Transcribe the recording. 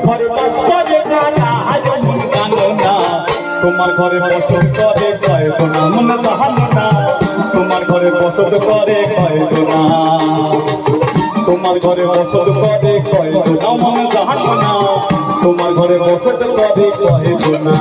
ঘরে বাস করে কানা মন কানো না তোমার ঘরে বসত করে কয়জনা মন কানো না তোমার ঘরে বসত করে কয়জনা তোমার ঘরে বসত করে কয়জনা মন কানো না তোমার ঘরে বসত করে কয়জনা